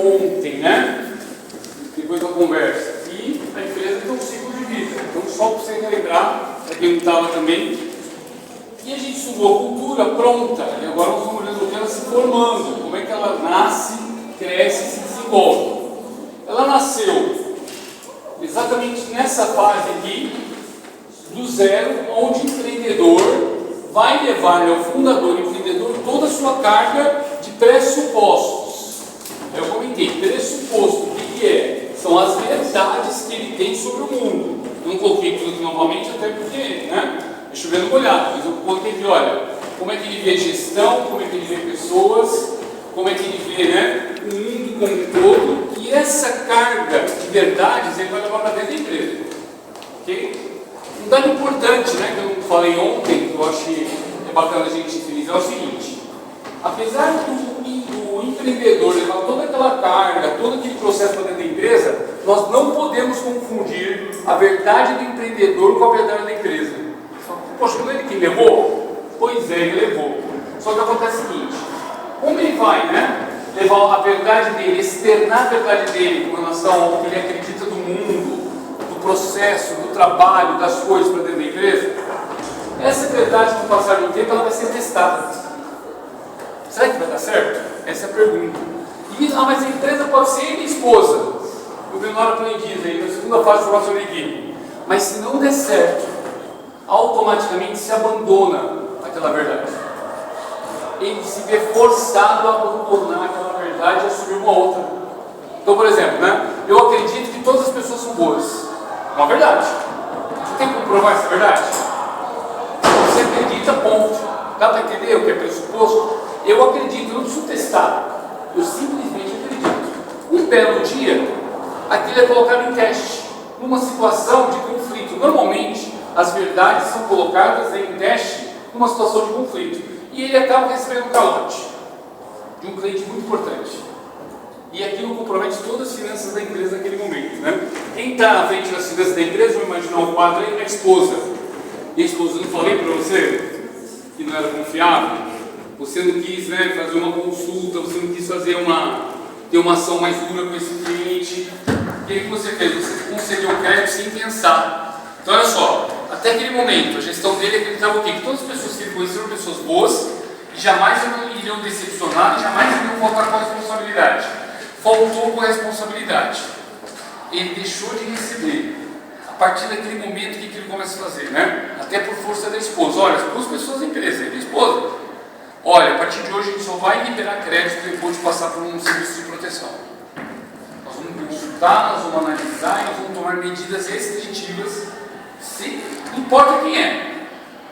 Ontem, né? Depois da conversa. E a empresa tem um ciclo de vida. Então, só para você relembrar, para quem não estava também. E a gente estudou a cultura pronta. E agora nós estamos olhando ela se formando. Como é que ela nasce, cresce e se desenvolve. Ela nasceu exatamente nessa fase aqui, do zero, onde o empreendedor vai levar ao fundador empreendedor toda a sua carga de pressupostos. Eu comentei, pressuposto, o que é? São as verdades que ele tem sobre o mundo. Eu não coloquei tudo aqui novamente, até porque, né? É chovendo molhado, mas eu coloquei aqui, olha, como é que ele vê gestão, como é que ele vê pessoas, como é que ele vê, né, o mundo como um todo, e essa carga de verdades ele vai levar para dentro da empresa. Ok? Um dado importante, né, que eu não falei ontem, que eu achei bacana a gente frisar, é o seguinte: apesar do empreendedor levar toda aquela carga, todo aquele processo para dentro da empresa, nós não podemos confundir a verdade do empreendedor com a verdade da empresa. Poxa, não é ele que levou? Pois é, ele levou. Só que acontece o seguinte: como ele vai, né, levar a verdade dele, externar a verdade dele com relação ao que ele acredita do mundo, do processo, do trabalho, das coisas para dentro da empresa, essa verdade, com o passar do tempo, ela vai ser testada. Será que vai dar certo? Essa é a pergunta. E, mas a empresa pode ser ele e esposa. O Benora também diz aí, na segunda fase de formação de equipe. Mas se não der certo, automaticamente se abandona aquela verdade. Ele se vê forçado a abandonar aquela verdade e assumir uma outra. Então, por exemplo, né, eu acredito que todas as pessoas são boas. É uma verdade. Você tem como provar essa verdade? Você acredita, ponto. Dá para entender o que é pressuposto? Eu acredito, eu não preciso testar. Eu simplesmente acredito. Um belo dia, aquilo é colocado em teste, numa situação de conflito. Normalmente, as verdades são colocadas em teste numa situação de conflito. E ele acaba recebendo um calote de um cliente muito importante. E aquilo compromete todas as finanças da empresa naquele momento, né? Quem está na frente das finanças da empresa, vamos imaginar um quadro aí, a esposa. E a esposa, não falei para você que não era confiável? Você não quis, né, fazer uma consulta, você não quis fazer ter uma ação mais dura com esse cliente. O que você fez? Você concedeu o crédito sem pensar. Então, olha só, até aquele momento, a gestão dele acreditava o quê? Que todas as pessoas que ele conhecia eram pessoas boas e jamais iriam decepcionar e jamais iriam faltar com a responsabilidade. Faltou com a responsabilidade. Ele deixou de receber. A partir daquele momento, o que ele começa a fazer, né? Até por força da esposa. Olha, as duas pessoas da empresa, ele e a esposa. Olha, a partir de hoje a gente só vai liberar crédito depois de passar por um serviço de proteção. Nós vamos consultar, nós vamos analisar e nós vamos tomar medidas restritivas, não importa quem é,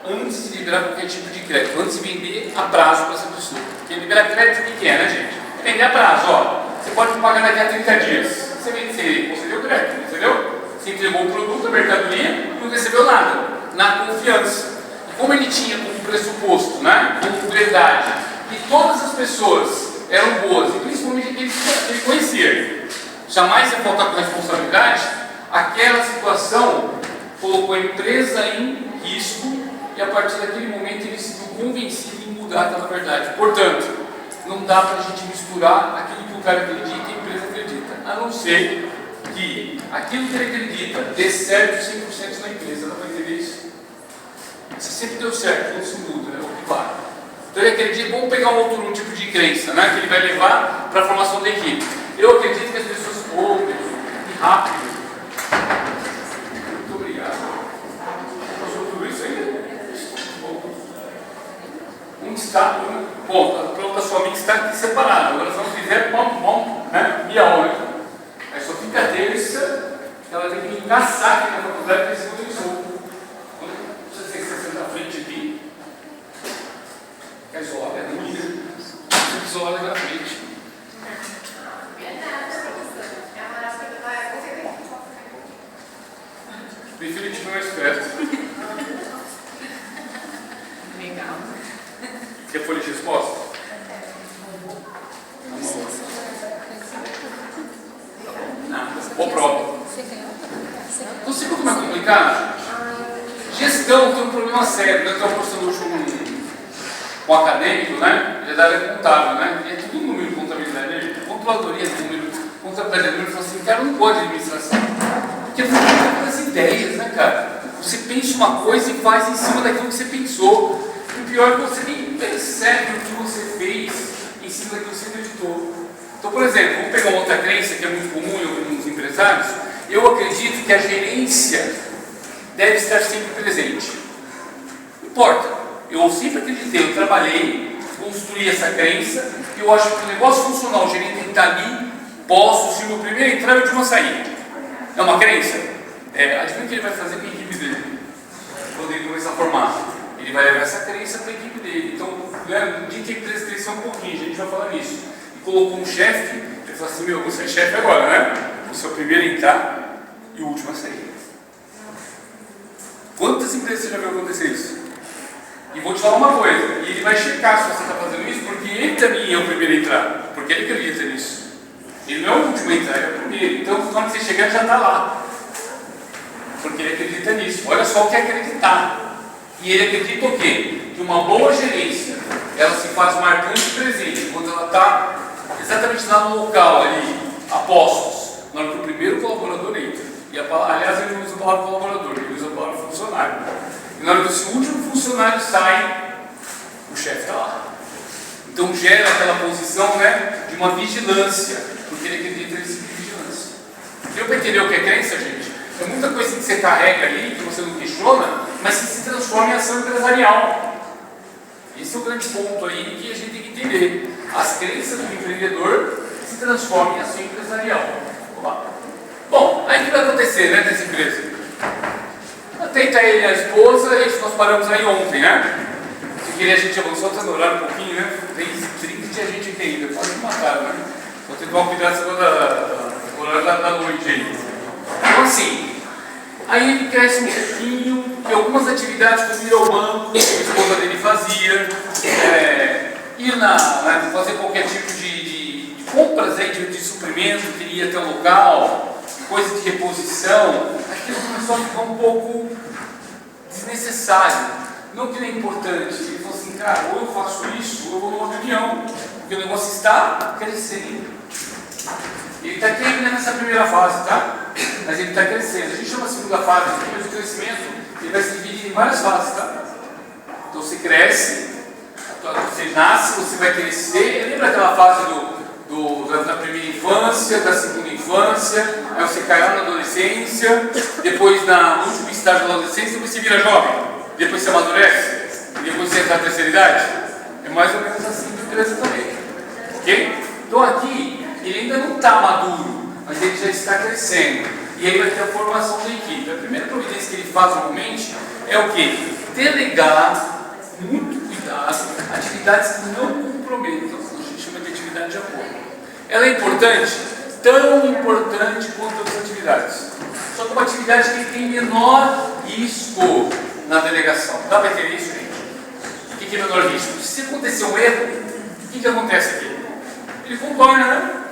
antes de liberar qualquer tipo de crédito, antes de vender a prazo para essa pessoa. Porque liberar crédito, o que é, né, gente? Vender a prazo, ó. Você pode me pagar daqui a 30 dias. Você deu crédito, entendeu? Você entregou o produto, a mercadoria, não recebeu nada, na confiança. Como ele tinha como pressuposto, né, como verdade, que todas as pessoas eram boas, e principalmente aqueles que ele conhecia, jamais ia faltar com responsabilidade, aquela situação colocou a empresa em risco e a partir daquele momento ele se viu convencido em mudar aquela verdade. Portanto, não dá para a gente misturar aquilo que o cara acredita e a empresa acredita, a não ser que aquilo que ele acredita dê certo 100% na empresa. Dá para entender isso? Se sempre deu certo, não se muda, né? Claro. Então ele acredita, vamos pegar um tipo de crença, né, que ele vai levar para a formação da equipe. Eu acredito que as pessoas ouvem e rápido. Muito obrigado. Passou tudo isso aí? Um destaque, né? Bom, a prova da sua amiga está aqui separada. Agora se não fizer, bom, né? Meia hora. Aí só fica a terça, ela tem que encaçar aqui na faculdade para esse professor. Quer isolar, é ruim, né? Tem que isolar ali na frente. Prefiro que estiver mais perto. Legal. Quer folha de resposta? Nada. Boa prova. Então, você viu como é complicado? Gestão tem um problema sério. Eu estou apostando hoje com o acadêmico, né? Ele é da área contábil, né? E é tudo número de contabilidade. Né? controladoria de número, contabilidade de número, falou assim, cara, não pode administração. Porque você tem muitas ideias, né, cara? Você pensa uma coisa e faz em cima daquilo que você pensou. E o pior é que você nem percebe o que você fez em cima daquilo que você acreditou. Então, por exemplo, vamos pegar uma outra crença que é muito comum em alguns empresários. Eu acredito que a gerência deve estar sempre presente. Não importa. Eu sempre acreditei, eu trabalhei, construí essa crença, e eu acho que o negócio funcional, o gerente tem que estar ali, posso, se o meu primeiro entrar, eu último a sair. É uma crença? Adivinha o que ele vai fazer com a equipe dele? Quando ele começar a formar. Ele vai levar essa crença para a equipe dele. Então, um dia que a empresa crescer um pouquinho, a gente vai falar nisso. E colocou um chefe, ele falou assim, meu, você é chefe agora, né? Você é o primeiro a entrar e o último a sair. Quantas empresas você já viu acontecer isso? E vou te falar uma coisa, e ele vai checar se você está fazendo isso, porque ele também é o primeiro a entrar, porque ele acredita nisso. Ele não é o último a entrar, ele é o primeiro. Então, quando você chegar, ele já está lá. Porque ele acredita nisso. Olha só o que é acreditar. E ele acredita o quê? Que uma boa gerência, ela se faz marcante e presente, quando ela está exatamente lá no local, ali, a postos, na hora que o primeiro colaborador entra. E aliás, ele não usa a palavra colaborador, ele usa a palavra funcionário. E na hora que o último funcionário sai, o chefe está lá. Então gera aquela posição, né, de uma vigilância, porque ele acredita nesse tipo de vigilância. Deu para entender o que é crença, gente? É muita coisa que você carrega ali, que você não questiona, mas que se transforma em ação empresarial. Esse é o grande ponto aí que a gente tem que entender. As crenças do empreendedor se transformam em ação empresarial. Bom, aí o que vai acontecer, né, nessa empresa? Tenta ele e a esposa, e nós paramos aí ontem, né? Se queria, a gente avançou, está no horário um pouquinho, né? Tem 30 tinha gente aqui ainda, quase me mataram, né? Vou ter que tomar cuidado do horário da noite aí. Então assim, aí ele cresce um pouquinho, e algumas atividades como ir ao banco, que a esposa dele fazia, fazer qualquer tipo de compras aí de suprimento, queria ter um local, coisa de reposição, aquilo começou a ficar um pouco desnecessário, não que não é importante. Ele falou assim, cara, ou eu faço isso, ou eu vou numa reunião, porque o negócio está crescendo. Ele está aqui ainda nessa primeira fase, tá? Mas ele está crescendo. A gente chama a segunda fase, mas o crescimento ele vai se dividir em várias fases, tá? Então você cresce, você nasce, você vai crescer. Lembra aquela fase da primeira infância, da segunda infância, aí você cai lá na adolescência, depois no último estágio da adolescência, depois você vira jovem, depois você amadurece, e depois você entra na terceira idade. É mais ou menos assim que empresa também. Ok? Então aqui, ele ainda não está maduro, mas ele já está crescendo. E aí vai ter a formação da equipe. A primeira providência que ele faz normalmente é o quê? Delegar, muito cuidado, atividades que não comprometam. A gente chama de atividade de apoio. Ela é importante, tão importante quanto outras atividades. Só que uma atividade que tem menor risco na delegação. Dá para entender isso, gente? O que é menor risco? Se acontecer um erro, o que acontece aqui? Ele contorna, né?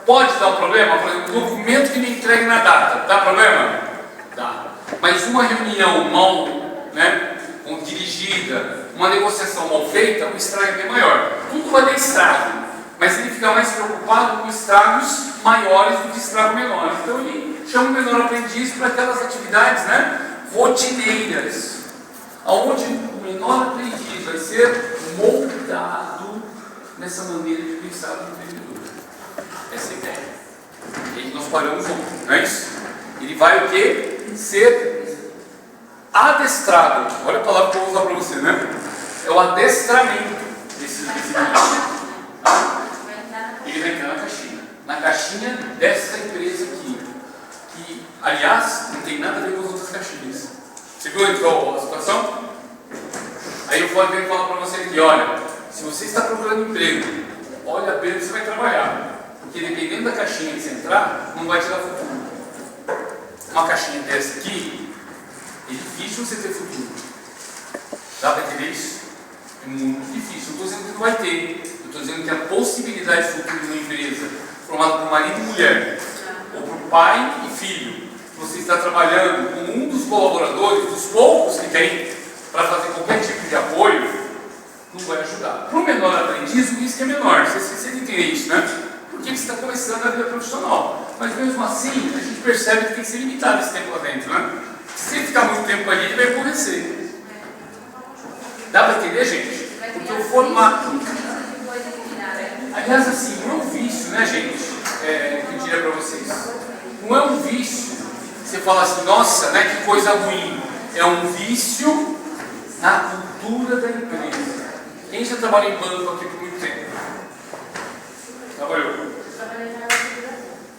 Pode dar um problema? Por exemplo, um documento que me entregue na data. Dá problema? Dá. Mas uma reunião mal, né, dirigida, uma negociação mal feita, o estrago é bem maior. Tudo vai dar estrago. Mas ele fica mais preocupado com estragos maiores do que estragos menores. Então ele chama o menor aprendiz para aquelas atividades, né, rotineiras, onde o menor aprendiz vai ser moldado nessa maneira de pensar do empreendedor. Essa é a ideia. E aí nós paramos ontem, não é isso? Ele vai o quê? Ser adestrado. Olha a palavra que eu vou usar para você, né? É o adestramento desse bicho. Ele vai entrar na caixinha. Na caixinha dessa empresa aqui. Que, aliás, não tem nada a ver com as outras caixinhas. Você viu então a situação? Aí eu vou falar para você aqui, olha, se você está procurando emprego, olha bem onde você vai trabalhar. Porque dependendo da caixinha que você entrar, não vai te dar futuro. Uma caixinha dessa aqui, é difícil você ter futuro. Dá para entender isso? É muito difícil. Não estou dizendo que não vai ter. Eu estou dizendo que a possibilidade de futuro numa empresa formada por marido e mulher, ou por pai e filho, você está trabalhando com um dos colaboradores, dos poucos que tem, para fazer qualquer tipo de apoio, não vai ajudar. Para o menor aprendiz, o risco é menor. Você entende isso, né? mesmo assim, a gente percebe que tem que ser limitado esse tempo lá dentro, né? Se ele ficar muito tempo ali, ele vai aborrecer. Dá para entender, gente? Porque o formato... Aliás, assim, não é um vício, né, gente? Que eu diria para vocês. Não é um vício. Você fala assim, nossa, né, que coisa ruim. É um vício na cultura da empresa. Quem já trabalha em banco aqui por muito tempo? Trabalhou?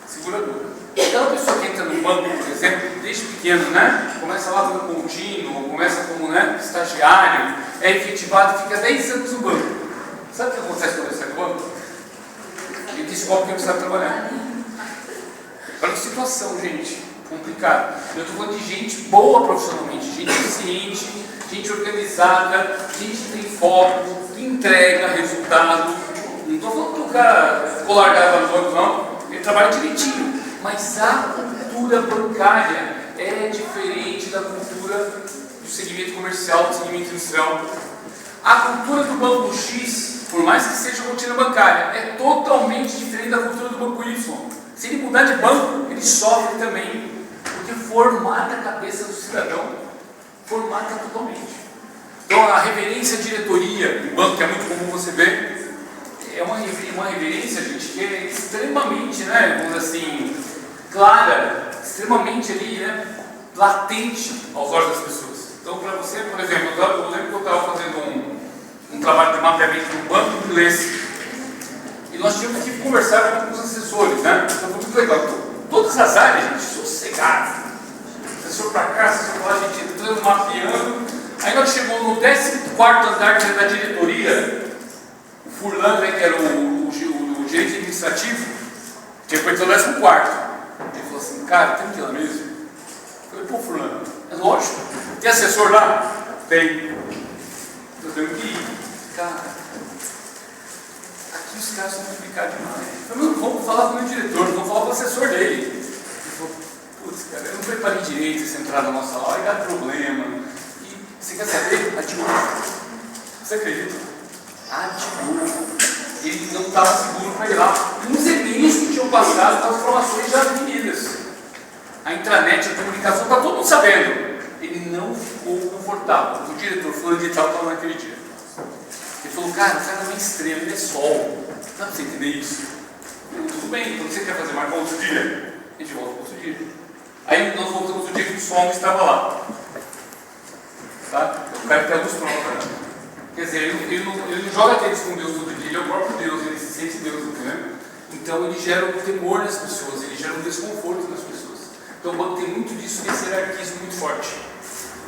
Seguradora. Aquela pessoa que entra no banco, por exemplo, desde pequeno, né? Começa lá como contínuo, começa como, né, estagiário, é efetivado e fica 10 anos no banco. Sabe o que acontece quando ele sai do banco? Ele descobre que não sabe trabalhar. Olha que situação, gente. Complicado. Eu estou falando de gente boa profissionalmente, gente eficiente, gente organizada, gente que tem foco, que entrega resultado. Não estou falando que o cara ficou largado no banco, não. Ele trabalha direitinho. Mas a cultura bancária é diferente da cultura do segmento comercial, do segmento industrial. A cultura do banco X, por mais que seja rotina bancária, é totalmente diferente da cultura do banco Y. Se ele mudar de banco, ele sofre também, porque formata a cabeça do cidadão, formata totalmente. Então a reverência à diretoria do banco, que é muito comum você ver, é uma reverência, gente, que é extremamente, né, vamos dizer assim, clara, extremamente ali, né, latente aos olhos das pessoas. Então, para você, por exemplo, eu lembro que eu estava fazendo um trabalho de mapeamento no banco inglês e nós tínhamos que conversar com os assessores, né? Então, foi muito legal. Todas as áreas, gente, sossegado. Assessor para cá, assessor para lá, a gente entrando, mapeando. Aí nós chegamos no 14º andar da diretoria. O Furlan, né, que era o gerente administrativo, tinha feito o 14º. Ele falou assim, cara, tem que ir lá mesmo? Eu falei, pô, Furlan, é lógico. Tem assessor lá? Tem. Eu tenho que ir. Cara, aqui os caras são complicados demais. Eu falei, vamos falar com o meu diretor, vamos falar com o assessor dele. Ele falou, putz, cara, eu não preparei direito essa entrada na nossa aula, vai dar problema. E você quer saber? Adiou. Você acredita? Adiou. Ele não estava seguro para ir lá. Uns e-mails que tinham passado com as informações já definidas. A intranet, a comunicação, está todo mundo sabendo. Ele não ficou confortável. O diretor fulano de tal estava naquele dia. Ele falou, cara, o cara não é estrela, ele é sol. Dá para você entender isso? Eu falei, tudo bem, então você quer fazer marcar outro dia? A gente volta para outro dia. Aí nós voltamos o dia que o sol não estava lá. Tá? O cara que tem a luz pronta. Quer dizer, ele não joga tênis com Deus todo dia, ele é o próprio Deus, ele se sente Deus, entendeu? Então ele gera um temor nas pessoas, ele gera um desconforto nas pessoas. Então o banco tem muito disso, desse hierarquismo muito forte.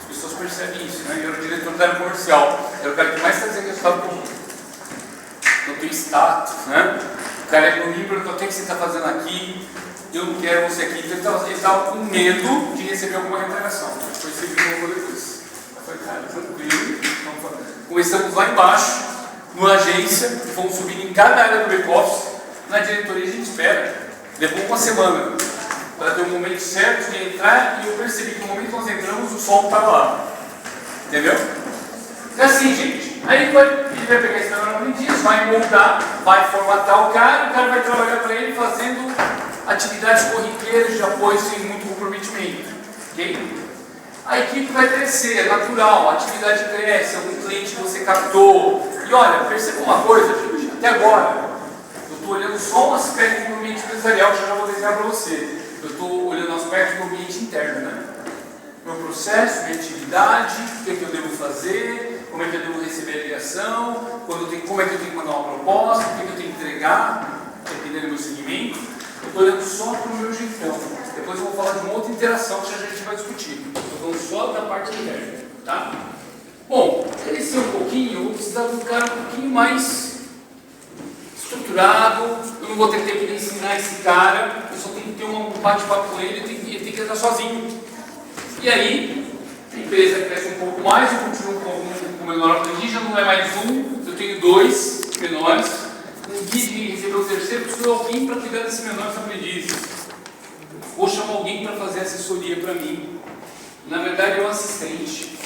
As pessoas percebem isso, né? Eu era o diretor da área comercial, era o cara que mais está dizendo resultado comum. Não tem status, né? O cara é comigo e perguntou, o que você está fazendo aqui? Eu não quero você aqui. Então ele estava com medo de receber alguma reclamação. Foi recebido logo depois. Eu falei, cara, tranquilo, vamos fazer. Começamos lá embaixo, numa agência, fomos subindo em cada área do back-office. Na diretoria a gente espera. Levou uma semana para ter o momento certo de entrar e eu percebi que no momento que nós entramos o sol estava lá. Entendeu? É assim, gente. Aí ele vai pegar esse melhor aprendiz, vai moldar, vai formatar o cara vai trabalhar para ele fazendo atividades corriqueiras de apoio sem muito comprometimento. Ok? A equipe vai crescer, é natural, a atividade cresce, algum cliente que você captou. E olha, perceba uma coisa, gente, até agora, eu estou olhando só um aspecto do ambiente empresarial que eu já vou desenhar para você. Eu estou olhando o aspecto do ambiente interno, né? Meu processo, minha atividade, o que é que eu devo fazer, como é que eu devo receber a ligação, como é que eu tenho que mandar uma proposta, o que é que eu tenho que entregar, dependendo do meu segmento. Eu estou olhando só para o meu jeitão. Depois eu vou falar de uma outra interação que a gente vai discutir. Estou falando só da parte interna, tá? Bom, crescer um pouquinho, eu vou precisar de um cara um pouquinho mais estruturado. Eu não vou ter tempo de ensinar esse cara, eu só tenho que ter um bate-papo com ele, ele tem que entrar sozinho. E aí, a empresa cresce um pouco mais, eu continuo com o menor aprendiz, já não é mais um, eu tenho 2 menores. Um guia de receber o terceiro, preciso de alguém para cuidar desse menor aprendiz. Vou chamar alguém para fazer assessoria para mim. Na verdade é um assistente.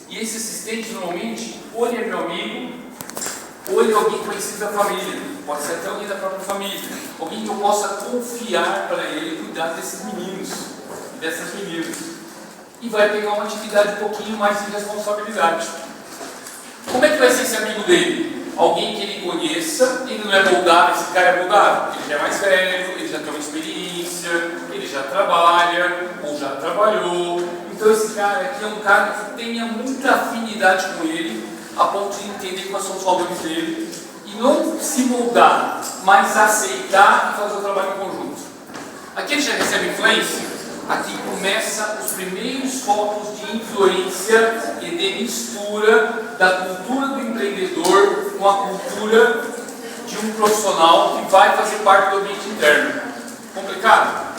E esse assistente normalmente, ou ele é meu amigo, Ou ele é alguém conhecido da família, pode ser até alguém da própria família, alguém que eu possa confiar para ele cuidar desses meninos e dessas meninas. E vai pegar uma atividade um pouquinho mais de responsabilidade. Como é que vai ser esse amigo dele? Alguém que ele conheça, ele não é moldável, esse cara é moldável, ele já é mais velho, ele já tem uma experiência, ele já trabalha, ou já trabalhou. Então esse cara aqui é um cara que tenha muita afinidade com ele, a ponto de entender quais são os valores dele, e não se moldar, mas aceitar e fazer o trabalho em conjunto. Aqui ele já recebe influência, aqui começa os primeiros focos de influência e de mistura da cultura do empreendedor com a cultura de um profissional que vai fazer parte do ambiente interno. Complicado?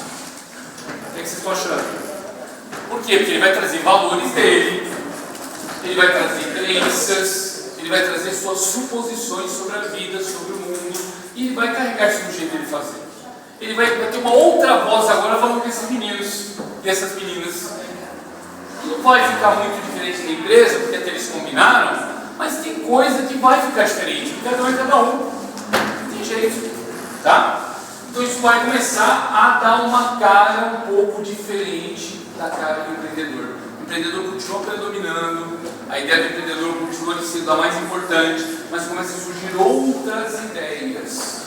O que vocês estão achando? Por quê? Porque ele vai trazer valores dele, ele vai trazer crenças, ele vai trazer suas suposições sobre a vida, sobre o mundo, e ele vai carregar isso no jeito dele fazer. Ele vai ter uma outra voz agora falando com esses meninos e essas meninas. E não vai ficar muito diferente da empresa, porque até eles combinaram, mas tem coisa que vai ficar diferente, de cada um é cada um. Não tem jeito, tá? Então isso vai começar a dar uma cara um pouco diferente da cara do empreendedor. O empreendedor continua predominando, a ideia do empreendedor continua sendo a mais importante, mas começa a surgir outras ideias.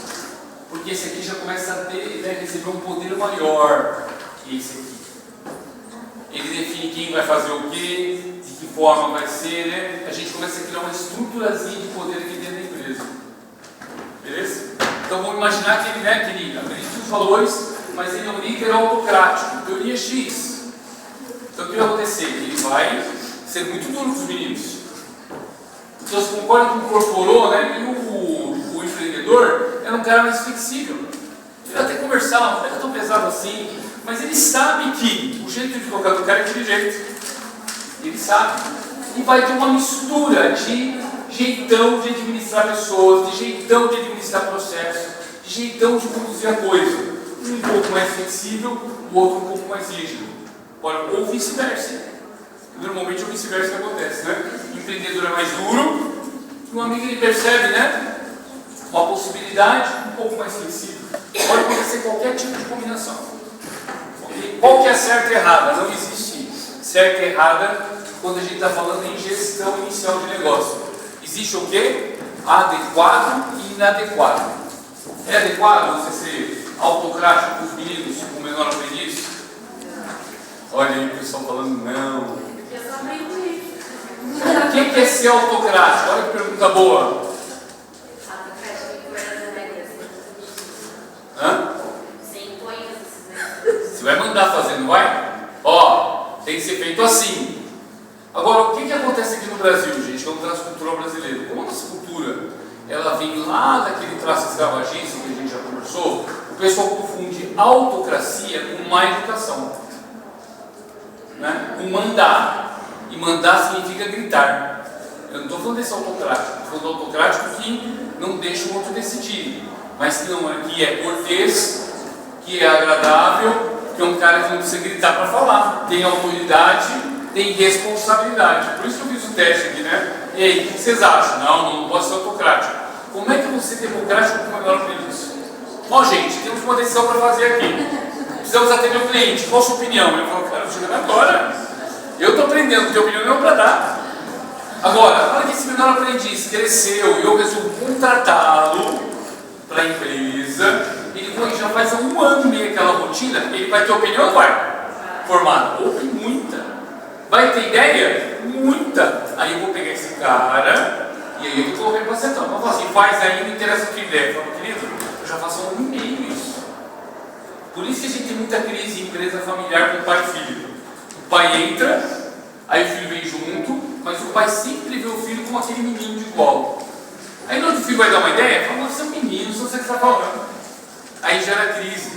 Porque esse aqui já começa a receber um poder maior que esse aqui. Ele define quem vai fazer o quê, de que forma vai ser, né? A gente começa a criar uma estruturazinha de poder aqui dentro da empresa. Beleza? Então vamos imaginar que ele acredita nos valores, mas ele é um líder autocrático, teoria X. Então o que vai acontecer? Ele vai ser muito duro com os meninos. Então você concorda com o incorporou, né? E o empreendedor era um cara mais flexível. Ele até conversava, não é tão pesado assim, mas ele sabe que o jeito de colocar do cara é aquele jeito. Ele sabe. E vai ter uma mistura de jeitão de administrar pessoas, de jeitão de administrar processos, de jeitão de conduzir a coisa. Um pouco mais flexível, o outro um pouco mais rígido. Ou vice-versa. Normalmente o vice-versa que acontece, né? O empreendedor é mais duro, e um amigo ele percebe, né? Uma possibilidade um pouco mais flexível. Pode acontecer qualquer tipo de combinação. Okay? Qual que é certa e errada? Não existe certa e errada quando a gente está falando em gestão inicial de negócio. Existe o quê? Adequado e inadequado. É adequado você ser autocrático com os meninos, com o menor aprendiz? Olha aí o pessoal falando não. O que é ser autocrático? Olha que pergunta boa. Você vai mandar fazer, não vai? Ó, tem que ser feito assim. Agora, o que acontece aqui no Brasil, gente? Que é um traço cultural brasileiro. Como a nossa cultura, ela vem lá daquele traço escravagista que a gente já conversou, o pessoal confunde autocracia com má educação. Né? Com mandar. E mandar significa gritar. Eu não estou falando desse autocrático. Estou falando do autocrático que não deixa o outro decidir. Mas que, não, que é cortês, que é agradável, que é um cara que não precisa gritar para falar. Tem autoridade, tem responsabilidade. Por isso que eu fiz o teste aqui, né? E aí, o que vocês acham? Não pode ser autocrático. Como é que eu vou ser democrático com o melhor aprendiz? Ó, gente, temos uma decisão para fazer aqui. Precisamos atender o cliente. Qual a sua opinião? Eu falo, cara, chega agora. Eu estou aprendendo, porque a opinião não é para dar. Agora, olha que esse menor aprendiz cresceu e eu resolvo contratá-lo para a empresa. Ele já faz há 1 ano e meio aquela rotina. Ele vai ter opinião ou não vai? Formada? Ou tem muita. Vai ter ideia? Muita. Aí eu vou pegar esse cara e aí eu vou colocar ele para sentar. Vamos falar assim, faz aí, não interessa a tua ideia. Eu falo, querido, eu já faço há 1 ano e meio isso. Por isso que a gente tem muita crise em empresa familiar com pai e filho. O pai entra, aí o filho vem junto, mas o pai sempre vê o filho como aquele menino de colo. Aí no outro filho vai dar uma ideia, fala, você é um menino, não sei o que você está falando. Aí gera crise.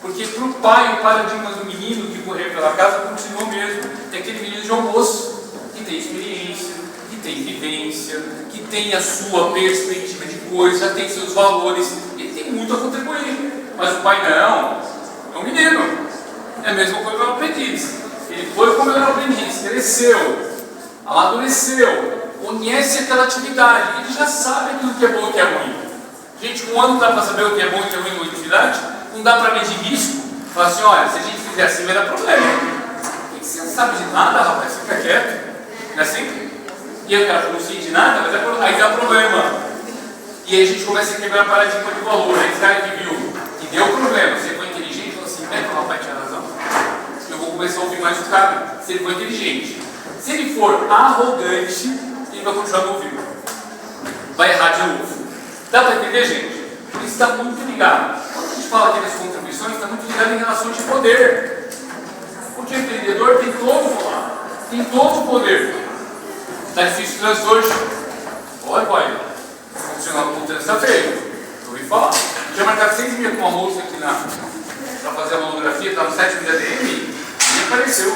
Porque para o pai, o paradigma do menino que correu pela casa continua mesmo. É aquele menino de almoço, que tem experiência, que tem vivência, que tem a sua perspectiva de coisa, tem seus valores, ele tem muito a contribuir. Mas o pai não, é um menino. É a mesma coisa que o aprendiz. Ele foi como era aprendiz, cresceu, amadureceu, conhece aquela atividade, ele já sabe aquilo que é bom e que é ruim. Gente, com um ano não dá para saber o que é bom e o que é ruim em uma atividade, não dá para medir risco. Fala assim, olha, se a gente fizer assim vai dar problema. E você não sabe de nada, rapaz, fica quieto. Não é assim? E aí o cara não sei de nada, mas aí dá problema. E aí a gente começa a quebrar a paradigma de valor. Aí esse cara que viu que deu problema, se ele foi inteligente, falou assim, o rapaz tinha razão. Eu vou começar a ouvir mais o cara, se ele for inteligente. Se ele for arrogante, ele vai continuar me ouvindo. Vai errar de novo. Dá para entender, gente? Por isso está muito ligado. Quando a gente fala aqui das contribuições, está muito ligado em relações de poder. Porque o empreendedor tem todo o poder. Está difícil o trânsito hoje? Olha, pai. Funcionando com o trânsito está feio. Eu ouvi falar. Tinha marcado 6h30 com uma moça aqui para fazer a monografia, estava no 7 da DM e nem apareceu.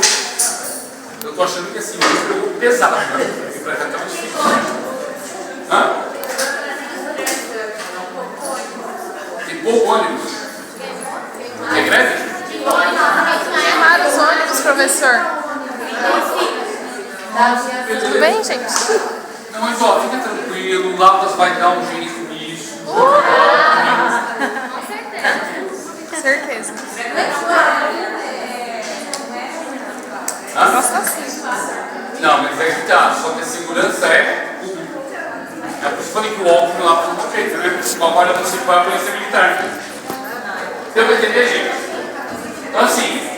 Eu estou achando que assim, me preocupa pesado. Né? E para cá está muito difícil. Hã? Tem pouco ônibus. É greve? Queimaram os ônibus, professor. Tudo bem, gente? Não, mas ó, fica tranquilo, o Lautas vai dar um jeito nisso. Certeza. Nossa, sim. não, mas é que tá, só que a segurança é pública. É por isso que eu falei que o óbvio lá foi um jeito, né? Uma guarda municipal é a polícia militar. Deu pra entender, gente? Então assim,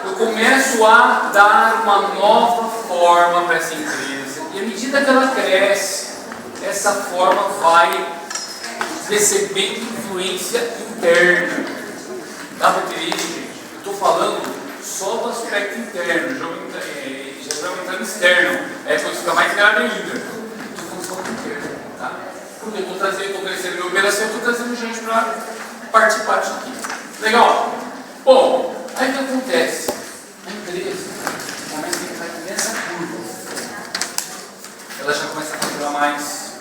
eu começo a dar uma nova forma para essa empresa. E à medida que ela cresce, essa forma vai recebendo influência interna. Dá para entender isso, gente? Eu estou falando só do aspecto interno, já estamos entrando externo. É quando fica mais grave ainda. Estou falando só do interno, tá? Porque eu estou crescendo minha operação, eu estou trazendo gente para participar disso aqui. Legal? Bom, aí o que acontece? A empresa começa a entrar nessa curva. Ela já começa a faturar mais,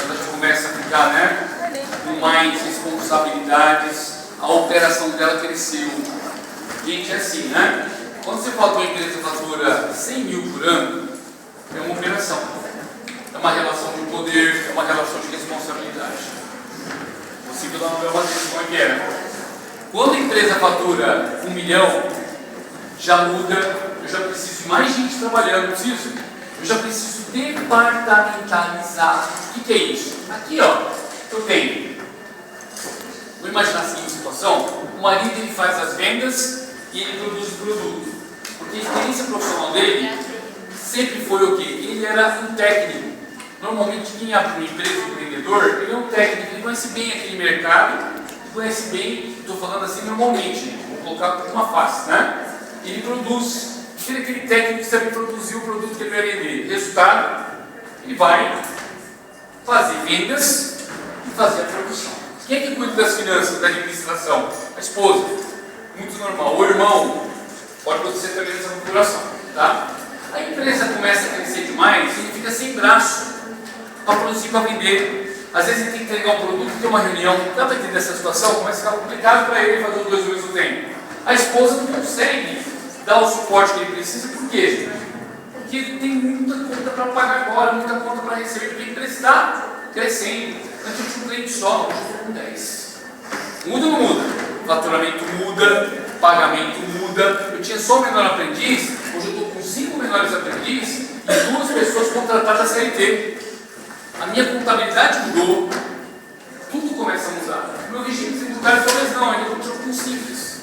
ela já começa a ficar, né, com mais responsabilidades, a operação dela cresceu. Gente, é assim, né? Quando você fala que uma empresa fatura 100 mil por ano, é uma operação, é uma relação de poder, é uma relação de responsabilidade. Você viu lá no meu matriz como é que era. Quando a empresa fatura 1 milhão, já muda, eu já preciso de mais gente trabalhando, preciso? Eu já preciso departamentalizar. O que é isso? Aqui, ó, eu tenho. Vou imaginar a seguinte situação: o marido ele faz as vendas e ele produz o produto. Porque a experiência profissional dele sempre foi o quê? Ele era um técnico. Normalmente, quem abre uma empresa, um empreendedor, ele é um técnico, ele conhece bem aquele mercado, conhece bem, estou falando assim normalmente, vou colocar uma face, né? Ele produz. Aquele técnico que sabe produzir o produto que ele vai vender. Resultado, ele vai fazer vendas e fazer a produção. Quem é que cuida das finanças, da administração? A esposa. Muito normal. O irmão pode acontecer também nessa configuração. Tá? A empresa começa a crescer demais e ele fica sem braço para produzir, para vender. Às vezes ele tem que entregar um produto, tem uma reunião. Dá para entender essa situação? Começa a ficar complicado para ele fazer os dois ao mesmo tempo. A esposa não consegue dar o suporte que ele precisa. Por quê, gente? Porque ele tem muita conta para pagar agora, muita conta para receber, porque a empresa está crescendo. Antes eu tinha um cliente só, hoje eu estou com 10. Muda ou não muda? Faturamento muda, pagamento muda. Eu tinha só o menor aprendiz, hoje eu estou com 5 menores aprendizes e 2 pessoas contratadas CLT. A minha contabilidade mudou, tudo começa a mudar. O meu regime tributário talvez não, ainda continua com simples.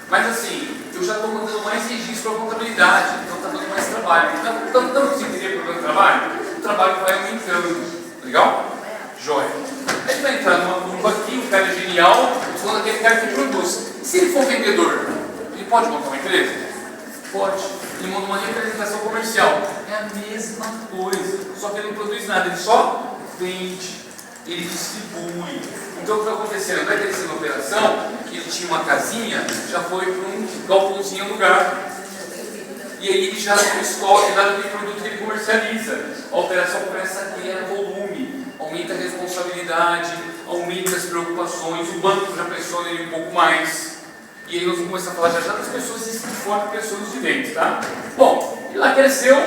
Mas assim, eu já estou mandando mais registro para a contabilidade, então está dando mais trabalho. Então, não você entender por que trabalho? O trabalho vai aumentando. Legal? Joia. A gente vai entrar numa curva aqui, o cara é genial, estou falando aquele cara que produz. E se ele for vendedor, ele pode montar uma empresa? Pode. Ele monta uma representação comercial. É a mesma coisa, só que ele não produz nada, ele só vende, ele distribui. Então o que está acontecendo? Vai crescendo a operação, que ele tinha uma casinha, já foi para um galpãozinho no lugar. E aí ele já tem estoque lá do produto que ele comercializa. A operação começa a ter volume, aumenta a responsabilidade, aumenta as preocupações, o banco já pressiona ele um pouco mais. E aí nós vamos começar a falar já das pessoas de fora e pessoas de dentro, tá? Bom, ele lá cresceu,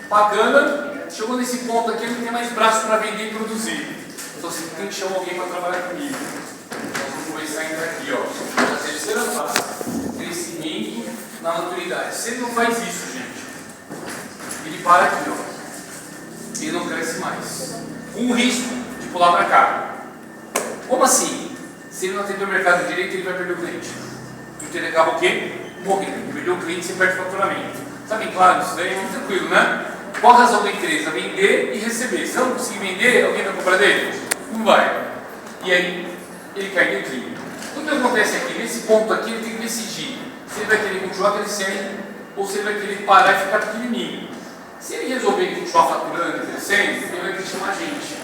Bacana, chegou nesse ponto aqui, não tem mais braço para vender e produzir. Então você tem que chamar alguém para trabalhar comigo. Nós vamos começar a entrar aqui, ó. A terceira fase, crescimento na maturidade. Se ele não faz isso, gente, ele para aqui, ó. Ele não cresce mais. Com o risco de pular para cá. Como assim? Se ele não atender o mercado direito, ele vai perder o cliente. Então ele acaba o quê? Morrendo. Perdeu o cliente, você perde o faturamento. Sabe, claro, isso daí é muito tranquilo, né? Qual a razão da empresa? Vender e receber. Se eu não conseguir vender, alguém vai comprar dele? Não vai. E aí, ele cai em declínio. O que acontece aqui? Nesse ponto aqui, ele tem que decidir se ele vai querer continuar crescendo ou se ele vai querer parar e ficar pequenininho. Se ele resolver continuar faturando e crescendo, ele vai ter que chamar a gente.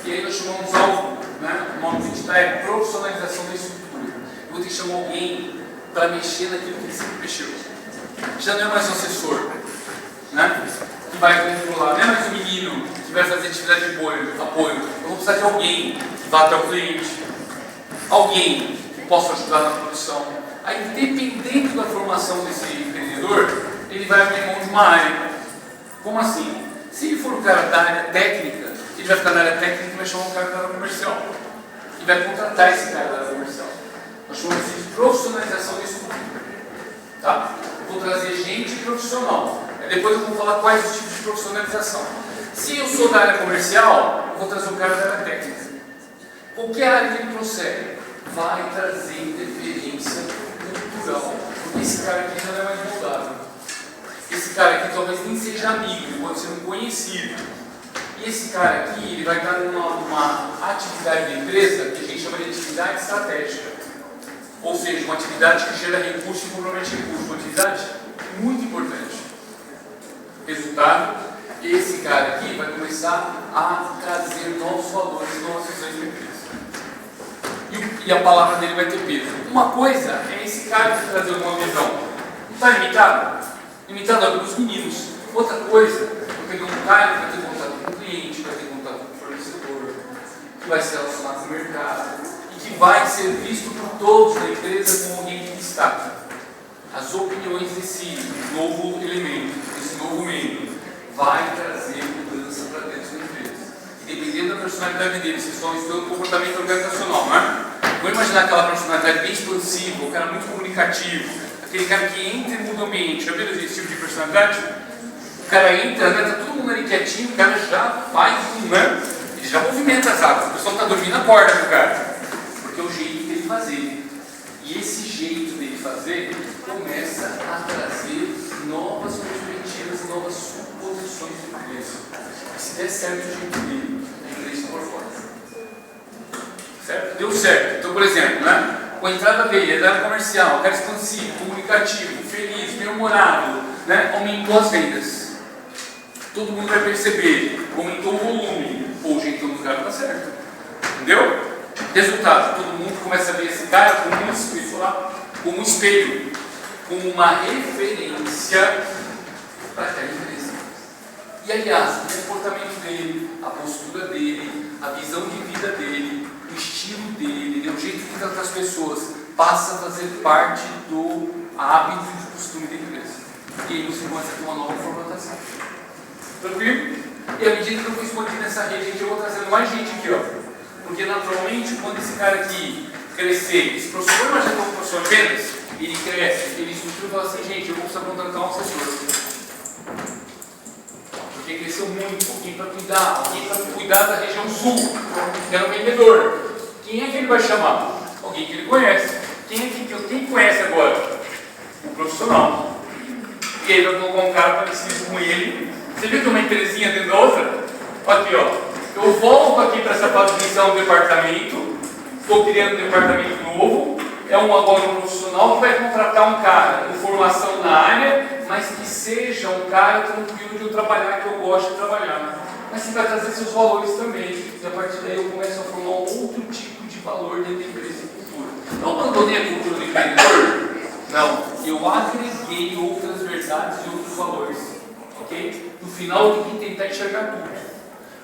E aí nós chamamos algo, né? O nome que está é profissionalização da estrutura. Eu vou ter que chamar alguém para mexer naquilo que ele sempre mexeu. Já não é mais um assessor, né? Que vai controlar, não é mais um menino que vai fazer atividade de apoio. Eu vou precisar de alguém que vá até o cliente, alguém que possa ajudar na produção. Aí, dependendo da formação desse empreendedor, ele vai abrir mão de uma área. Como assim? Se ele for o cara da área técnica, ele vai ficar na área técnica e vai chamar um cara da área comercial. E vai contratar esse cara da área comercial. Nós chamamos isso de profissionalização da estrutura. Tá? Eu vou trazer gente profissional. Depois eu vou falar quais os tipos de profissionalização. Se eu sou da área comercial, eu vou trazer um cara da área técnica. Qualquer área que ele trouxer vai trazer interferência cultural. Porque esse cara aqui já não é mais moldável. Esse cara aqui talvez nem seja amigo, ele pode ser um conhecido. E esse cara aqui, ele vai estar numa atividade da empresa que a gente chama de atividade estratégica. Ou seja, uma atividade que gera recurso e compromete recurso. Uma atividade muito importante. Resultado, esse cara aqui vai começar a trazer novos valores, novas visões da empresa. E a palavra dele vai ter peso. Uma coisa é esse cara que trazer uma visão. Não está limitado? Limitado a alguns meninos. Outra coisa, eu peguei um cara que vai ter contato com o cliente, vai ter contato com o fornecedor, que vai se relacionar com o mercado e que vai ser visto por todos da empresa como alguém que destaca as opiniões desse novo elemento, desse novo membro. Vai trazer mudança para dentro da empresa. E dependendo da personalidade dele, vocês estão estudando comportamento organizacional, não é? Vamos imaginar aquela personalidade bem expansiva, o cara muito comunicativo, aquele cara que entra e muda o ambiente. Já viram esse tipo de personalidade? O cara entra, né, tá todo mundo ali quietinho, o cara já faz um, né? Ele já movimenta as águas, o pessoal está dormindo, acorda pro cara. Porque é o jeito dele fazer. E esse jeito dele fazer começa a trazer novas perspectivas e novas suposições de empresa. Se der certo o jeito dele, a empresa está por fora. Certo? Deu certo. Então, por exemplo, né? Com a entrada dele, ele era comercial, cara expansivo, comunicativo, feliz, bem-humorado, né? Aumentou as vendas. Todo mundo vai perceber, aumentou o volume. Pô, o jeitão do cara está certo. Entendeu? Resultado, todo mundo começa a ver esse cara como um espelho, como uma referência para aquela empresa. E aliás, o comportamento dele, a postura dele, a visão de vida dele, o estilo dele, o jeito de tratar as pessoas, passa a fazer parte do hábito e do costume da empresa. E aí você começa a ter uma nova formatação. Tranquilo? E à medida que eu vou expandir nessa rede, eu vou trazendo mais gente aqui, ó. Porque naturalmente, quando esse cara aqui crescer, esse professor, mas já está um professor de vendas, ele cresce, ele estrutura e fala assim, gente, eu vou precisar contratar um assessor. Porque cresceu muito, alguém para cuidar da região sul, que era um vendedor. Quem é que ele vai chamar? Alguém que ele conhece. Quem conhece agora? O profissional. E aí vai colocar um cara parecido com ele. Você viu que uma empresinha dentro da outra? Aqui, ó. Eu volto aqui para essa fase de iniciar um departamento, estou criando um departamento novo, agora um profissional que vai contratar um cara com formação na área, mas que seja um cara tranquilo de eu trabalhar, que eu gosto de trabalhar. Mas você vai trazer seus valores também, e a partir daí eu começo a formar outro tipo de valor dentro da empresa e cultura. Não abandonei a cultura do empreendedor? Não. Eu agreguei outras verdades e outros valores. Ok? No final eu tenho que tentar enxergar tudo.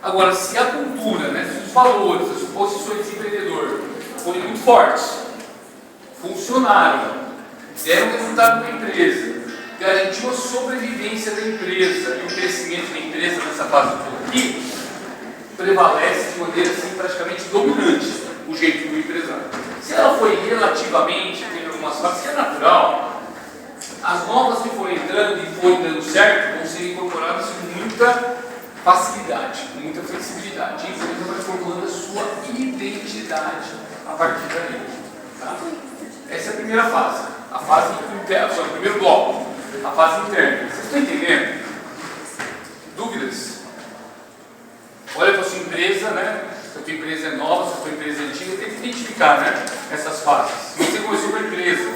Agora, se a cultura, né, se os valores, as posições de empreendedor forem muito fortes, funcionaram, deram resultado para a empresa, garantiu a sobrevivência da empresa e o crescimento da empresa nessa fase toda aqui, prevalece de maneira assim, praticamente dominante o jeito do empresário. Se ela foi relativamente, teve algumas fases que é natural, as novas que foram entrando e foram dando certo vão ser incorporadas com muita facilidade, com muita flexibilidade. E a empresa vai formando a sua identidade a partir dali. Tá? Essa é a primeira fase, a fase interna, o primeiro bloco, a fase interna. Vocês estão entendendo? Dúvidas? Olha para a sua empresa, né? Se a tua empresa é nova, se a tua empresa é antiga, tem que identificar, né? Essas fases. Se você começou com a empresa,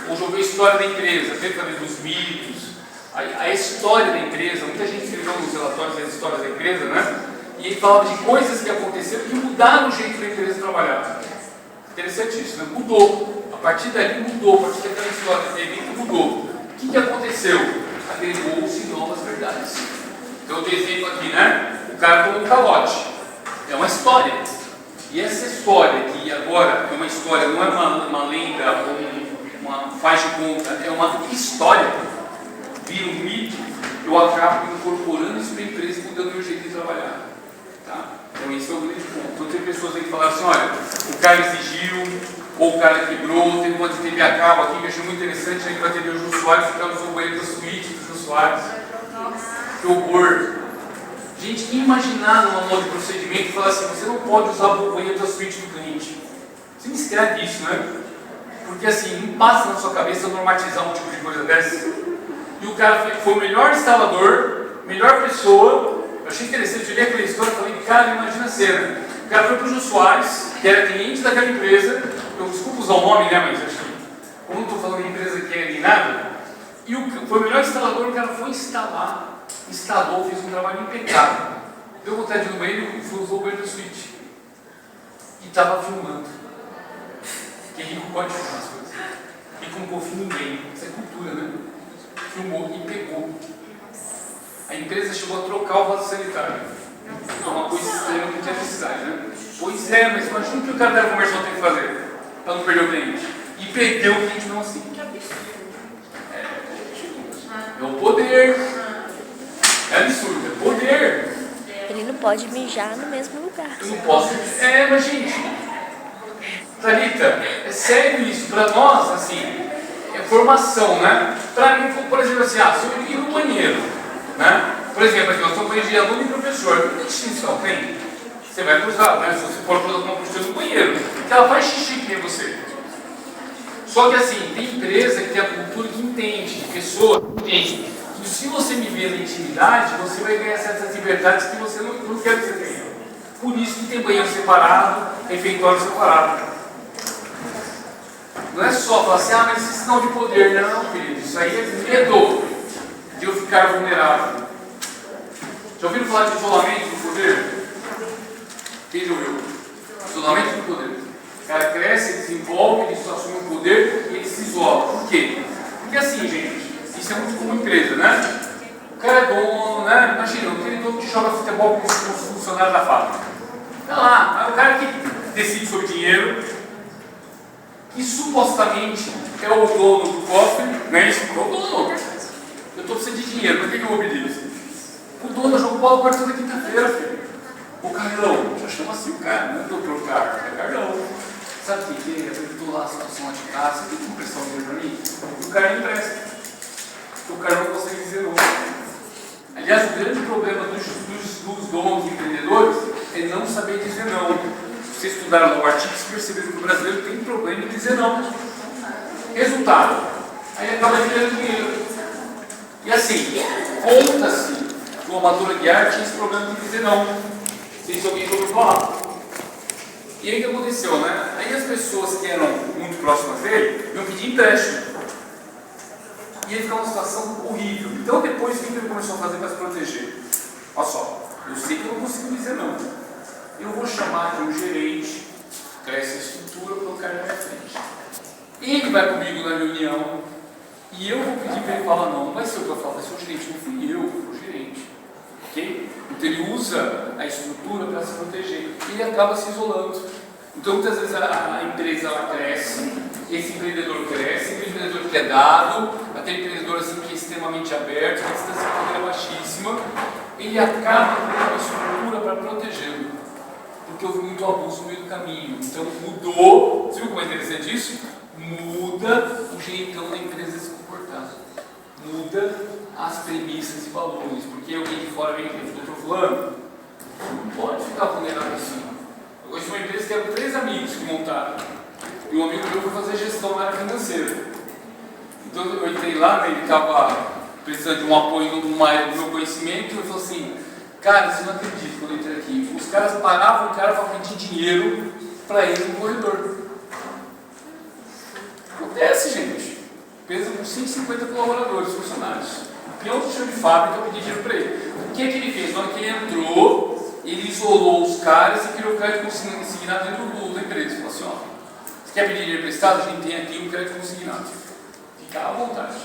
ou jogou a história da empresa, vê através dos mitos, a história da empresa, muita gente escreveu nos relatórios as histórias da empresa, né? E ele falava de coisas que aconteceram que mudaram o jeito da empresa trabalhar. Interessantíssimo, né? Mudou. A partir dali mudou, a partir daquela história, daquele evento mudou. O que aconteceu? Agregou-se novas verdades. Então eu dei exemplo aqui, né? O cara tomou um calote. É uma história. E essa história, que agora é uma história, não é uma lenda ou uma faz de conta, é uma história, vira um mito, eu acabo incorporando isso para a empresa e mudando o meu jeito de trabalhar. Tá? Então esse é o grande ponto. Então tem pessoas aí que falaram assim, olha, o cara exigiu, ou o cara quebrou, teve uma de TV a cabo aqui que eu achei muito interessante, a gente vai atender o Jô Soares, o cara usou o banheiro da suíte do Jô Soares. Que horror! Gente, quem imaginar numa mão de procedimento e falar assim, você não pode usar o banheiro da suíte do cliente. Você me escreve isso, né? Porque assim, não passa na sua cabeça normatizar um tipo de coisa dessa. E o cara foi o melhor instalador, melhor pessoa. Eu achei interessante, eu li aquela história e falei, cara, imagina a cena. O cara foi para o Jô Soares, que era cliente daquela empresa, eu desculpa usar o nome, né, mas acho que, como eu estou falando de empresa que é nada, e foi o melhor instalador, o cara foi instalar, instalou, fez um trabalho impecável. Deu vontade de ir no banheiro e usou o banheiro da suíte. E estava filmando. Quem rico pode filmar as coisas. E não confia em ninguém. Isso é cultura, né? Filmou e pegou. A empresa chegou a trocar o vaso sanitário. É uma coisa estranha, não tinha necessidade, né? Pois é, mas imagina o que o cara da comercial tem que fazer para não perder o cliente. E perdeu o cliente não assim. É o poder. É absurdo, é poder. Ele não pode mijar no mesmo lugar. Eu não posso. Mas gente, Thalita, é sério isso. Para nós, assim, é formação, né? Para mim, por exemplo, assim, se eu ir no banheiro, né? Por exemplo, aqui, eu sou banheiro de aluno e professor. Que distinção tem? Você vai cruzar, né? Se você for cruzar com uma professora no banheiro, que ela faz xixi que nem você. Só que assim, tem empresa que tem a cultura que entende, pessoa que entende. E se você me vê na intimidade, você vai ganhar certas liberdades que você não quer que você tenha. Por isso que tem banheiro separado, refeitório separado. Não é só falar assim, mas isso é sinal de poder. Não, querido, isso aí é medo de eu ficar vulnerável. Já ouviram falar de isolamento do poder? Quem já ouviu? Isolamento do poder. O cara cresce, ele desenvolve, ele assume o poder e ele se isola. Por quê? Porque assim, gente, isso é muito comum em empresa, né? O cara é dono, né? Imagina, aquele dono que joga futebol com os funcionários da fábrica. Tá lá, é o cara que decide sobre dinheiro, que supostamente é o dono do cofre, não é isso? É o dono. Eu estou precisando de dinheiro, por que eu vou pedir isso? O dono jogou bola quarta toda quinta-feira, filho. O Carlão, já chama assim o cara, não é doutor Carlos, é Carlão. Sabe o que é? Eu estou lá, a situação lá de casa, você tem que emprestar um dinheiro para mim? O cara não empresta. O cara não consegue dizer não. Aliás, o grande problema dos donos e empreendedores é não saber dizer não. Se vocês estudaram no artigo, vocês perceberam que o brasileiro tem problema em dizer não. Resultado, aí acaba gerando dinheiro. E assim, conta-se que o amador Aguiar tinha esse problema de dizer não. Não sei se alguém já ouviu falar. E aí o que aconteceu, né? Aí as pessoas que eram muito próximas dele iam pedir empréstimo. E ele ficava numa situação horrível. Então depois o que ele começou a fazer para se proteger? Olha só, eu sei que eu não consigo dizer não. Eu vou chamar aqui um gerente, cresce a estrutura, colocar ele na minha frente. Ele vai comigo na reunião e eu vou pedir para ele falar não. Não vai ser eu que vou falar, vai ser o gerente, não fui eu, foi o gerente. Ok? Então ele usa a estrutura para se proteger. E ele acaba se isolando. Então muitas vezes a empresa ela cresce, esse empreendedor cresce, o empreendedor que é dado, aquele empreendedor assim, que é extremamente aberto, que a distância de poder é baixíssima, ele acaba com uma estrutura para protegê-lo, porque houve muito abuso no meio do caminho. Então mudou, você viu como é interessante isso? Muda o jeitão da empresa se comportar, muda as premissas e valores, porque alguém de fora vem e diz, doutor fulano, não pode ficar vulnerável assim. Eu gosto de uma empresa que eram 3 amigos que montaram, e um amigo meu foi fazer gestão na área financeira. Então eu entrei lá, né, ele estava precisando de um apoio numa área do meu conhecimento, e eu falei assim, cara, você não acredita quando eu entrei aqui, os caras paravam o cara para pedir dinheiro para ele no corredor. Acontece, gente. Empresa com 150 colaboradores, funcionários. O peão do chão de fábrica pedir dinheiro para ele. O que é que ele fez? Na hora que ele entrou, ele isolou os caras e criou crédito consignado dentro da empresa. Falou assim, ó, você quer pedir dinheiro emprestado? A gente tem aqui um crédito consignado. Fica à vontade.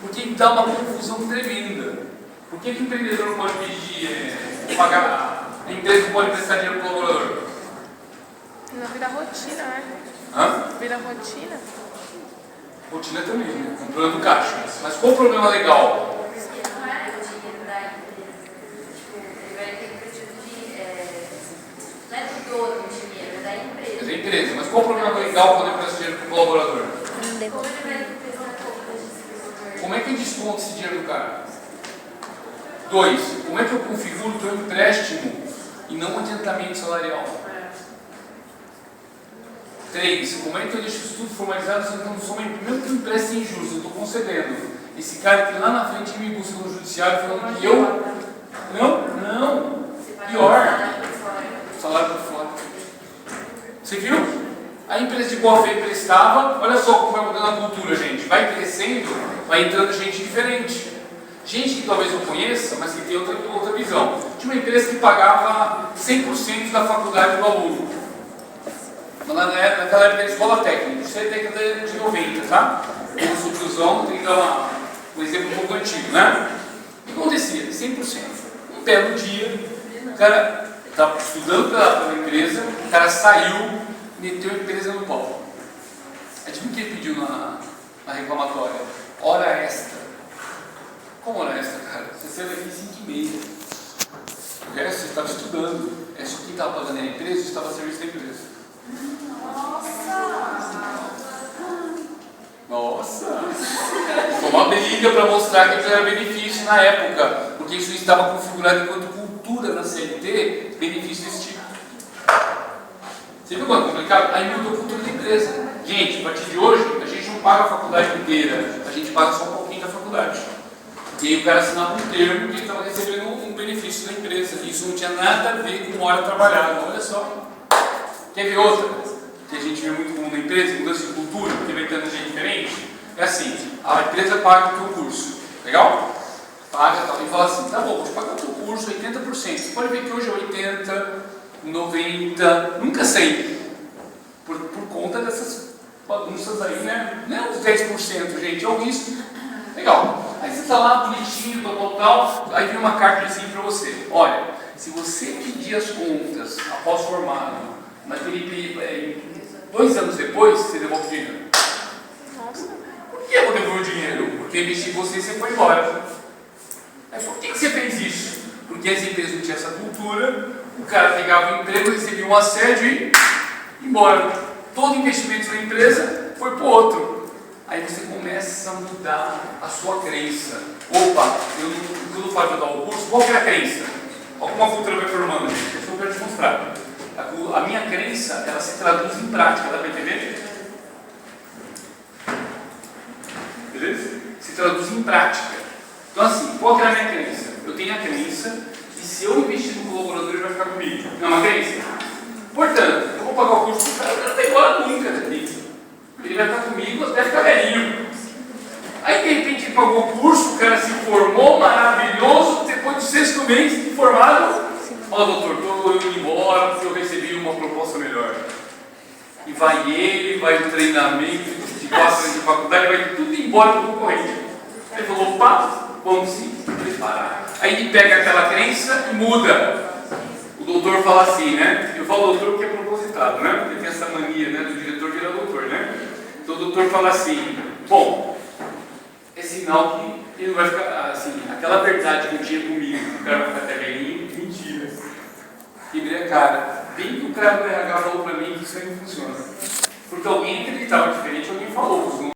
Porque dá uma confusão tremenda. Por que o empreendedor não pode pedir, pagar, a empresa não pode prestar dinheiro para o colaborador? Não vira rotina, né? Hã? Vira rotina. Rotina também, né? Um problema do caixa. Mas qual o problema legal? Porque não é o dinheiro da empresa. Tipo, ele vai ter preciso de. Não é do dono o dinheiro, é da empresa. É da empresa. Mas qual o problema legal quando eu presto dinheiro para o colaborador? Não Como devolve. ele vai ter prestação? Como é que eu desconto esse dinheiro do cara? 2. Como é que eu configuro o teu empréstimo e não um adiantamento salarial? 3. Como é que eu deixo isso tudo formalizado se eu não sou mesmo que eu empreste sem juros, eu estou concedendo. Esse cara que lá na frente me busca no judiciário falando que eu... Não. Pior. Salário por fora. Você viu? A empresa de boa fé emprestava, olha só como vai mudando a cultura, gente. Vai crescendo, vai entrando gente diferente. Gente que talvez não conheça, mas que tem outra visão. Tinha uma empresa que pagava 100% da faculdade do aluno. Naquela época da escola técnica, isso é década de 90, tá? Eu sou tiozão, tem que dar um exemplo um pouco antigo, né? O que acontecia? 100%. Um belo dia, o cara estava estudando pela empresa, o cara saiu, meteu a empresa no pau. Adivinha o que ele pediu na reclamatória? Hora extra. Como hora extra, cara? Você saiu daqui 5h30. O resto você estava estudando. É só quem estava pagando a empresa, você estava a serviço da empresa. Nossa! Foi uma briga para mostrar que aquilo era benefício na época, porque isso estava configurado enquanto cultura na CLT, benefício desse tipo. Você viu quanto é complicado? Aí mudou a cultura da empresa. Gente, a partir de hoje, a gente não paga a faculdade inteira, a gente paga só um pouquinho da faculdade. E aí o cara assinava um termo que ele estava recebendo um benefício da empresa. Isso não tinha nada a ver com hora trabalhada. Olha só. Quer ver outra? Que a gente vê muito comum na empresa, mudança de cultura, porque vai tendo gente diferente. É assim, a empresa paga o teu curso. Legal? Paga tal. E fala assim, tá bom, vou te pagar o teu curso 80%. Você pode ver que hoje é 80%, 90%, nunca 100%. Por conta dessas bagunças aí, né? Não é uns 10%, gente, é um risco. Legal. Aí você está lá bonitinho, tal, aí vem uma carta assim para você. Olha, se você pedir as contas após formado, naquele 2 anos depois, você devolve o dinheiro. Nossa. Por que eu vou devolver o dinheiro? Porque eu investi em você e você foi embora. Aí, por que você fez isso? Porque as empresas não tinham essa cultura, o cara pegava o emprego, recebia um assédio e ia embora. Todo investimento na empresa foi para o outro. Aí você começa a mudar a sua crença. Opa, eu não faço dar o curso, qual que é a crença? Alguma cultura vai formando, gente, é isso que eu quero te mostrar. A minha crença, ela se traduz em prática, dá para entender? Beleza? Se traduz em prática. Então assim, qual que é a minha crença? Eu tenho a crença que se eu investir no colaborador, ele vai ficar comigo. Não é uma crença? Portanto, eu vou pagar o curso do cara, o cara não vai embora nunca daqui. Ele vai estar comigo até ficar velhinho. Aí de repente ele pagou o curso, o cara se formou, maravilhoso, depois do 6º mês de formado, ó doutor, estou indo embora porque eu recebi uma proposta melhor. E vai ele, vai no treinamento de 4 anos de faculdade, vai tudo embora do concorrente. Aí ele falou, opa, vamos se preparar. Aí ele pega aquela crença e muda. O doutor fala assim, né? Eu falo doutor porque é propositado, né? Porque tem essa mania, né, do diretor virar doutor, né? Então o doutor fala assim, bom, é sinal que ele não vai ficar, assim, aquela verdade que eu tinha comigo, que o cara vai ficar até velhinho, mentira. Quebrei a cara. Bem que o cara do RH falou pra mim que isso aí não funciona. Porque alguém acreditava diferente, alguém falou.